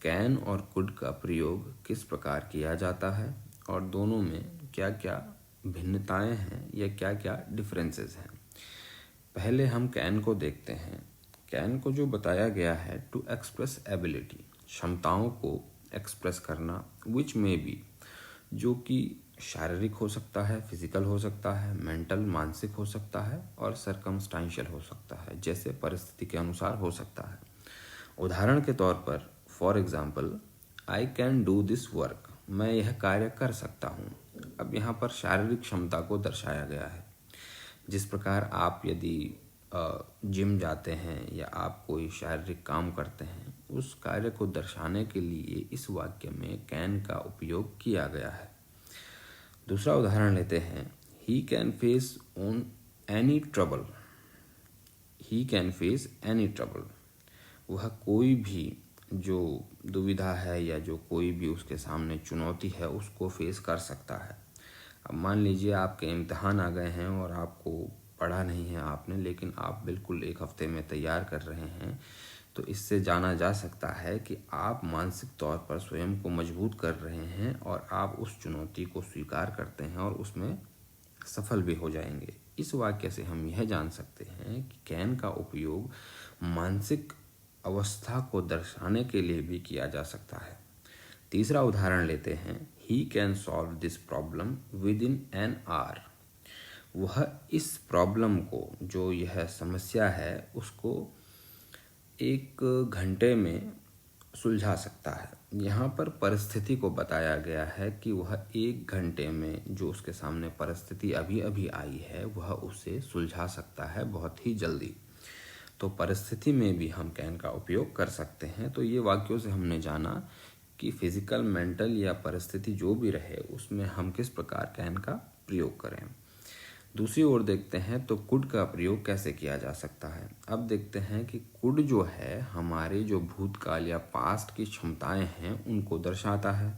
Can और could का प्रयोग किस प्रकार किया जाता है और दोनों में क्या क्या भिन्नताएं हैं या क्या क्या डिफरेंसेस हैं। पहले हम कैन को देखते हैं। कैन को जो बताया गया है टू एक्सप्रेस एबिलिटी, क्षमताओं को एक्सप्रेस करना, विच में बी, जो कि शारीरिक हो सकता है, फिजिकल हो सकता है, मेंटल मानसिक हो सकता है और सरकमस्टांशियल हो सकता है, जैसे परिस्थिति के अनुसार हो सकता है। उदाहरण के तौर पर for example, I can do this work, मैं यह कार्य कर सकता हूँ। अब यहाँ पर शारीरिक क्षमता को दर्शाया गया है। जिस प्रकार आप यदि जिम जाते हैं या आप कोई शारीरिक काम करते हैं, उस कार्य को दर्शाने के लिए इस वाक्य में कैन का उपयोग किया गया है। दूसरा उदाहरण लेते हैं, he can face on any trouble, he can face any trouble, वह कोई भी जो दुविधा है या जो कोई भी उसके सामने चुनौती है उसको फेस कर सकता है। अब मान लीजिए आपके इम्तिहान आ गए हैं और आपको पढ़ा नहीं है आपने, लेकिन आप बिल्कुल एक हफ्ते में तैयार कर रहे हैं, तो इससे जाना जा सकता है कि आप मानसिक तौर पर स्वयं को मजबूत कर रहे हैं और आप उस चुनौती को स्वीकार करते हैं और उसमें सफल भी हो जाएंगे। इस वाक्य से हम यह जान सकते हैं कि कैन का उपयोग मानसिक अवस्था को दर्शाने के लिए भी किया जा सकता है। तीसरा उदाहरण लेते हैं, he can solve this problem with in an hour, वह इस प्रॉब्लम को, जो यह समस्या है, उसको 1 घंटे में सुलझा सकता है। यहाँ पर परिस्थिति को बताया गया है कि वह 1 घंटे में जो उसके सामने परिस्थिति अभी अभी आई है वह उसे सुलझा सकता है बहुत ही जल्दी। तो परिस्थिति में भी हम कैन का उपयोग कर सकते हैं। तो ये वाक्यों से हमने जाना कि फिजिकल, मेंटल या परिस्थिति जो भी रहे उसमें हम किस प्रकार कैन का प्रयोग करें। दूसरी ओर देखते हैं तो कुड का प्रयोग कैसे किया जा सकता है। अब देखते हैं कि कुड जो है हमारे जो भूतकाल या पास्ट की क्षमताएं हैं उनको दर्शाता है।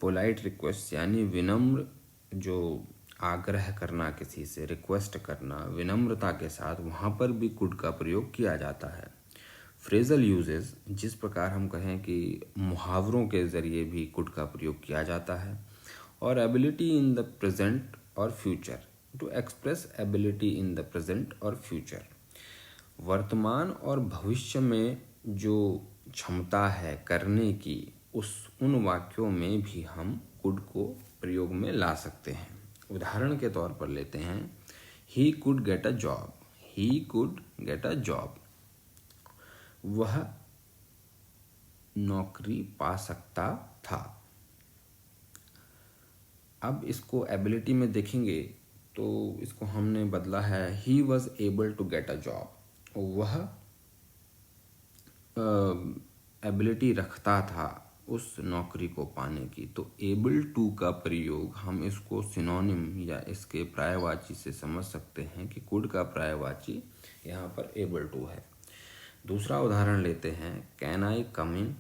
पोलाइट रिक्वेस्ट यानी विनम्र, जो आग्रह करना, किसी से रिक्वेस्ट करना विनम्रता के साथ, वहाँ पर भी कुड का प्रयोग किया जाता है। फ्रेजल यूजेस, जिस प्रकार हम कहें कि मुहावरों के ज़रिए भी कुड का प्रयोग किया जाता है। और एबिलिटी इन द प्रेजेंट और future, to express ability in the present और फ्यूचर, वर्तमान और भविष्य में जो क्षमता है करने की, उन वाक्यों में भी हम कुड को प्रयोग में ला सकते हैं। उदाहरण के तौर पर लेते हैं, he could get a job, he could get a job, वह नौकरी पा सकता था। अब इसको एबिलिटी में देखेंगे तो इसको हमने बदला है, he was able to get a job, वह एबिलिटी रखता था उस नौकरी को पाने की। तो एबल टू का प्रयोग हम इसको सिनोनिम या इसके पर्यायवाची से समझ सकते हैं कि कुड का पर्यायवाची यहाँ पर एबल टू है। दूसरा उदाहरण लेते हैं, कैन आई कम इन,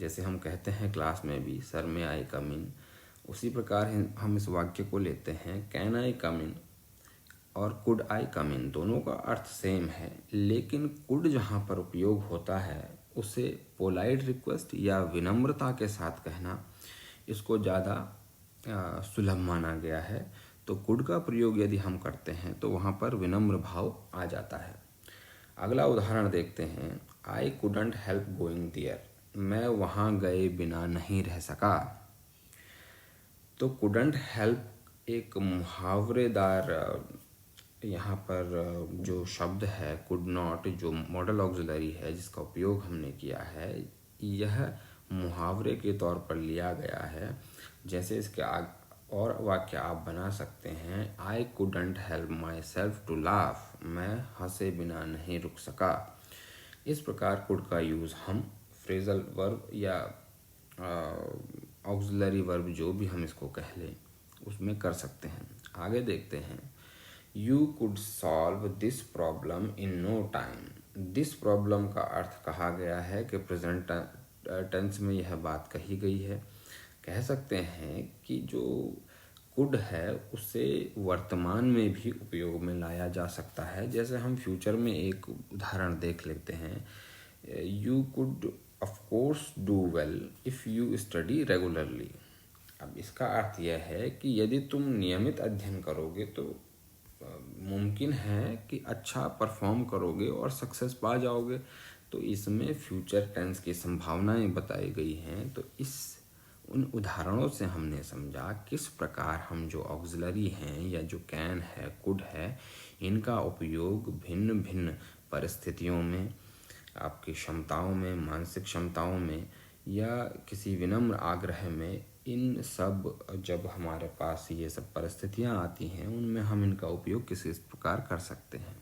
जैसे हम कहते हैं क्लास में भी सर में आई कम इन, उसी प्रकार हम इस वाक्य को लेते हैं, कैन आई कम इन और कुड आई कम इन, दोनों का अर्थ सेम है, लेकिन कुड जहाँ पर उपयोग होता है उसे पोलाइट रिक्वेस्ट या विनम्रता के साथ कहना, इसको ज़्यादा सुलभ माना गया है। तो कुड का प्रयोग यदि हम करते हैं तो वहाँ पर विनम्र भाव आ जाता है। अगला उदाहरण देखते हैं, I couldn't help going there, मैं वहाँ गए बिना नहीं रह सका। तो कुडंट हेल्प एक मुहावरेदार यहाँ पर जो शब्द है कुड नॉट, जो मॉडल ऑक्सिलरी है जिसका उपयोग हमने किया है, यह मुहावरे के तौर पर लिया गया है। जैसे इसके और वाक्य आप बना सकते हैं, I couldn't help myself to laugh, मैं हंसे बिना नहीं रुक सका। इस प्रकार कुड का यूज़ हम फ्रेजल वर्ब या ऑक्सिलरी वर्ब जो भी हम इसको कह लें उसमें कर सकते हैं। आगे देखते हैं, you could solve this problem in no time. This problem का अर्थ कहा गया है कि प्रेजेंट टेंस में यह बात कही गई है। कह सकते हैं कि जो कुड है उसे वर्तमान में भी उपयोग में लाया जा सकता है। जैसे हम फ्यूचर में एक उदाहरण देख लेते हैं, you could of course do well if you study regularly. अब इसका अर्थ यह है कि यदि तुम नियमित अध्ययन करोगे तो मुमकिन है कि अच्छा परफॉर्म करोगे और सक्सेस पा जाओगे। तो इसमें फ्यूचर टेंस की संभावनाएं बताई गई हैं। तो उन उदाहरणों से हमने समझा किस प्रकार हम जो ऑक्सिलरी हैं या जो कैन है, कुड है, इनका उपयोग भिन्न भिन्न परिस्थितियों में, आपकी क्षमताओं में, मानसिक क्षमताओं में या किसी विनम्र आग्रह में, इन सब जब हमारे पास ये सब परिस्थितियाँ आती हैं उनमें हम इनका उपयोग किस प्रकार कर सकते हैं।